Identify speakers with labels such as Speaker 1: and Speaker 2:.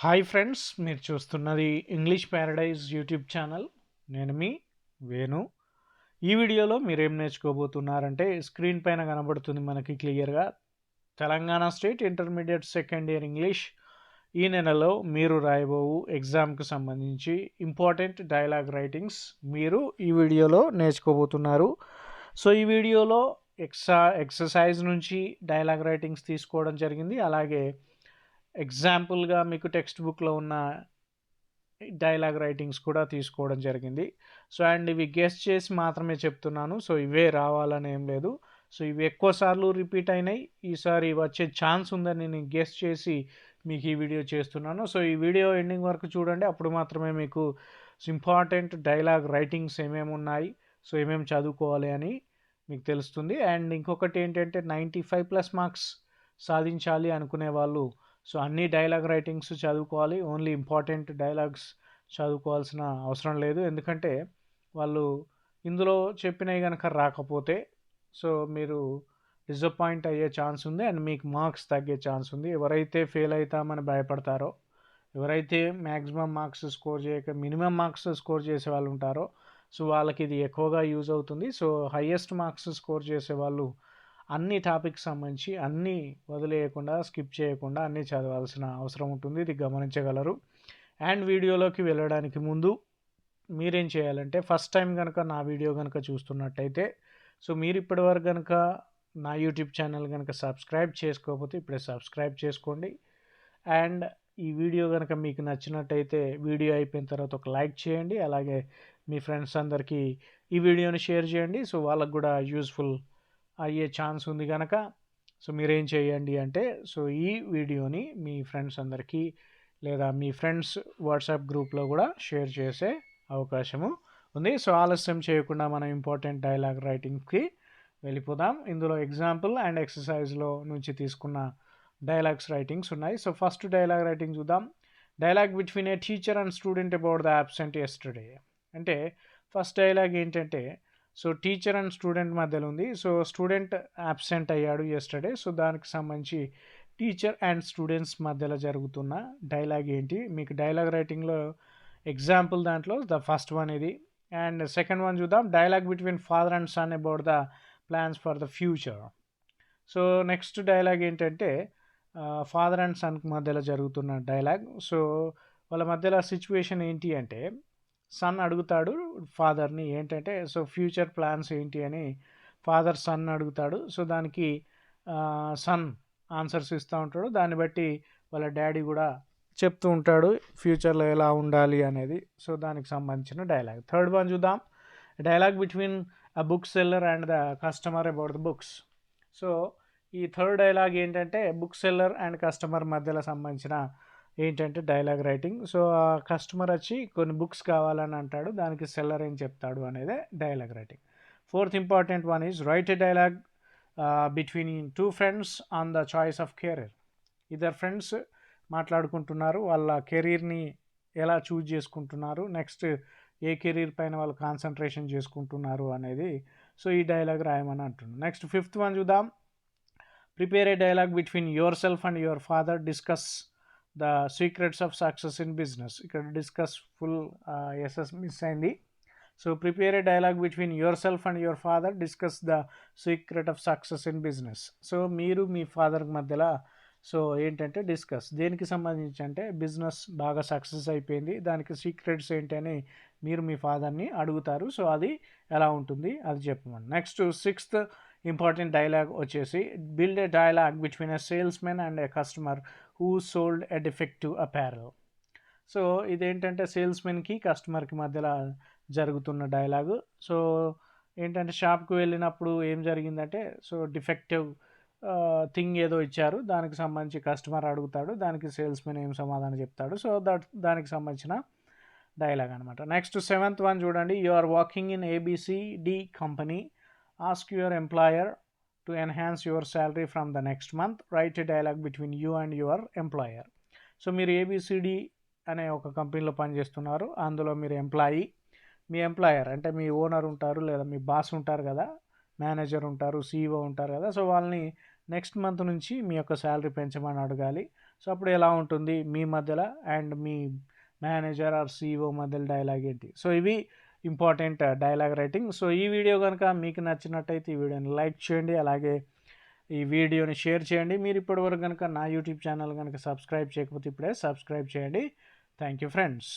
Speaker 1: Hi friends, మీరు చూస్తున్నది English Paradise YouTube channel. నేను మీ వేణు. ఈ వీడియోలో మీరేం నేర్చుకోబోతున్నారంటే, స్క్రీన్ పైన కనబడుతుంది మనకి క్లియర్గా Telangana state intermediate second year English ఈ నెలలో మీరు రాయబోవు ఎగ్జామ్కి సంబంధించి ఇంపార్టెంట్ డైలాగ్ రైటింగ్స్ మీరు ఈ వీడియోలో నేర్చుకోబోతున్నారు. సో ఈ వీడియోలో ఎక్సర్సైజ్ నుంచి డైలాగ్ రైటింగ్స్ తీసుకోవడం జరిగింది. అలాగే ఎగ్జాంపుల్గా మీకు టెక్స్ట్ బుక్లో ఉన్న డైలాగ్ రైటింగ్స్ కూడా తీసుకోవడం జరిగింది. సో అండ్ ఇవి గెస్ చేసి మాత్రమే చెప్తున్నాను. సో ఇవే రావాలని ఏం లేదు. సో ఇవి ఎక్కువ సార్లు రిపీట్ అయినాయి, ఈసారి వచ్చే ఛాన్స్ ఉందని నేను గెస్ చేసి మీకు ఈ వీడియో చేస్తున్నాను. సో ఈ వీడియో ఎండింగ్ వరకు చూడండి, అప్పుడు మాత్రమే మీకు ఇంపార్టెంట్ డైలాగ్ రైటింగ్స్ ఏమేమి ఉన్నాయి, సో ఏమేమి చదువుకోవాలి అని మీకు తెలుస్తుంది. అండ్ ఇంకొకటి ఏంటంటే 95+ మార్క్స్ సాధించాలి అనుకునే వాళ్ళు సో అన్ని డైలాగ్ రైటింగ్స్ చదువుకోవాలి, ఓన్లీ ఇంపార్టెంట్ డైలాగ్స్ చదువుకోవాల్సిన అవసరం లేదు. ఎందుకంటే వాళ్ళు ఇందులో చెప్పినవి కనుక రాకపోతే సో మీరు డిసప్పాయింట్ అయ్యే ఛాన్స్ ఉంది అండ్ మీకు మార్క్స్ తగ్గే ఛాన్స్ ఉంది. ఎవరైతే ఫెయిల్ అవుతామని భయపడతారో, ఎవరైతే మ్యాక్సిమం మార్క్స్ స్కోర్ చేయక మినిమం మార్క్స్ స్కోర్ చేసే వాళ్ళు ఉంటారో సో వాళ్ళకి ఇది ఎక్కువగా యూజ్ అవుతుంది. సో హైయెస్ట్ మార్క్స్ స్కోర్ చేసే వాళ్ళు అన్ని టాపిక్స్ సంబంధించి అన్నీ వదిలేయకుండా, స్కిప్ చేయకుండా అన్నీ చదవాల్సిన అవసరం ఉంటుంది. ఇది గమనించగలరు. అండ్ వీడియోలోకి వెళ్ళడానికి ముందు మీరేం చేయాలంటే, ఫస్ట్ టైం కనుక నా వీడియో కనుక చూస్తున్నట్టయితే సో మీరు ఇప్పటివరకు కనుక నా యూట్యూబ్ ఛానల్ కనుక సబ్స్క్రైబ్ చేసుకోకపోతే ఇప్పుడే సబ్స్క్రైబ్ చేసుకోండి. అండ్ ఈ వీడియో కనుక మీకు నచ్చినట్టయితే వీడియో అయిపోయిన తర్వాత ఒక లైక్ చేయండి. అలాగే మీ ఫ్రెండ్స్ అందరికీ ఈ వీడియోని షేర్ చేయండి, సో వాళ్ళకు కూడా యూస్ఫుల్ అయ్యే ఛాన్స్ ఉంది కనుక సో మీరేం చేయండి అంటే, సో ఈ వీడియోని మీ ఫ్రెండ్స్ అందరికీ లేదా మీ ఫ్రెండ్స్ వాట్సాప్ గ్రూప్లో కూడా షేర్ చేసే అవకాశము ఉంది. సో ఆలస్యం చేయకుండా మనం ఇంపార్టెంట్ డైలాగ్ రైటింగ్కి వెళ్ళిపోదాం. ఇందులో ఎగ్జాంపుల్ అండ్ ఎక్సర్సైజ్లో నుంచి తీసుకున్న డైలాగ్స్ రైటింగ్స్ ఉన్నాయి. సో ఫస్ట్ డైలాగ్ రైటింగ్ చూద్దాం. Dialogue between A teacher and student about the absent yesterday. అంటే ఫస్ట్ డైలాగ్ ఏంటంటే, సో టీచర్ అండ్ స్టూడెంట్ మధ్యలో ఉంది. సో స్టూడెంట్ అబ్సెంట్ అయ్యాడు ఎస్టర్డే. సో దానికి సంబంధించి టీచర్ అండ్ స్టూడెంట్స్ మధ్యలో జరుగుతున్న డైలాగ్ ఏంటి, మీకు డైలాగ్ రైటింగ్లో ఎగ్జాంపుల్ దాంట్లో ద ఫస్ట్ వన్ ఇది. అండ్ సెకండ్ వన్ చూద్దాం. Dialogue between father and son about the plans for the future. So next dialogue ఏంటంటే ఫాదర్ అండ్ సన్ మధ్యలో జరుగుతున్న డైలాగ్. సో వాళ్ళ మధ్యలో సిచ్యువేషన్ ఏంటి అంటే, సన్ అడుగుతాడు ఫాదర్ని ఏంటంటే, సో ఫ్యూచర్ ప్లాన్స్ ఏంటి అని ఫాదర్ సన్ అడుగుతాడు. సో దానికి సన్ ఆన్సర్స్ ఇస్తూ ఉంటాడు. దాన్ని బట్టి వాళ్ళ డాడీ కూడా చెప్తూ ఉంటాడు ఫ్యూచర్లో ఎలా ఉండాలి అనేది. సో దానికి సంబంధించిన డైలాగ్. థర్డ్ వన్ చూద్దాం. Dialogue between a book seller and the customer about the books. So ఈ థర్డ్ డైలాగ్ ఏంటంటే, బుక్ సెల్లర్ అండ్ కస్టమర్ మధ్యలో సంబంధించిన ఏంటంటే డైలాగ్ రైటింగ్. సో ఆ కస్టమర్ వచ్చి కొన్ని బుక్స్ కావాలని అంటాడు, దానికి సెల్లర్ ఏం చెప్తాడు అనేది dialogue writing. Fourth important one is right a dialogue between two friends on the choice of career. ఇద్దరు ఫ్రెండ్స్ మాట్లాడుకుంటున్నారు, వాళ్ళ కెరీర్ని ఎలా చూజ్ చేసుకుంటున్నారు, నెక్స్ట్ ఏ కెరీర్ పైన వాళ్ళు కాన్సన్ట్రేషన్ చేసుకుంటున్నారు అనేది సో ఈ డైలాగ్ రాయమని అంటున్నాను. నెక్స్ట్ ఫిఫ్త్ వన్ చూద్దాం. Prepare A dialogue between your self and your father, discuss the secrets of success in business. ఇక్కడ డిస్కస్ ఫుల్ ఎస్ఎస్ మిస్ అయింది. So prepare A dialogue between your self and your father, discuss the secret of success in business. So మీరు మీ father మధ్యలో so ఏంటంటే discuss దేనికి సంబంధించి అంటే, business బాగా success అయిపోయింది, దానికి సీక్రెట్స్ ఏంటి అని మీరు మీ ఫాదర్ని అడుగుతారు. సో అది ఎలా ఉంటుంది అది చెప్పమని. నెక్స్ట్ సిక్స్త్ ఇంపార్టెంట్ డైలాగ్ వచ్చేసి, build a dialogue between a sales men and A customer who sold a defective apparel. So ఇదేంటంటే సేల్స్మెన్కి కస్టమర్కి మధ్యలో జరుగుతున్న డైలాగు. సో ఏంటంటే షాప్కి వెళ్ళినప్పుడు ఏం జరిగిందంటే, సో డిఫెక్టివ్ థింగ్ ఏదో ఇచ్చారు, దానికి సంబంధించి కస్టమర్ అడుగుతాడు, దానికి సేల్స్మెన్ ఏం సమాధానం చెప్తాడు. సో దానికి సంబంధించిన డైలాగ్ అనమాట. నెక్స్ట్ సెవెంత్ వన్ చూడండి. You are working in ABCD company, ask your employer to enhance your salary from the next month, write a dialogue between you and your employer. So మీరు ABCD అనే ఒక కంపెనీలో పనిచేస్తున్నారు, అందులో మీరు employee, మీ employer అంటే మీ owner ఉంటారు లేదా మీ బాస్ ఉంటారు కదా, మేనేజర్ ఉంటారు, సీఈఓ ఉంటారు కదా, సో వాళ్ళని నెక్స్ట్ మంత్ నుంచి మీ యొక్క శాలరీ పెంచమని అడగాలి. సో అప్పుడు ఎలా ఉంటుంది మీ మధ్యలో అండ్ మీ మేనేజర్ ఆర్ సిఇఓ మధ్యలో డైలాగ్ ఏంటి. సో ఇవి ఇంపార్టెంట్ డైలాగ్ రైటింగ్. సో ఈ వీడియో కనుక మీకు నచ్చినట్టయితే ఈ వీడియోని లైక్ చేయండి, అలాగే ఈ వీడియోని షేర్ చేయండి. మీరు ఇప్పటివరకు కనుక నా యూట్యూబ్ ఛానల్ కనుక సబ్స్క్రైబ్ చేయకపోతే ఇప్పుడే సబ్స్క్రైబ్ చేయండి. Thank you friends.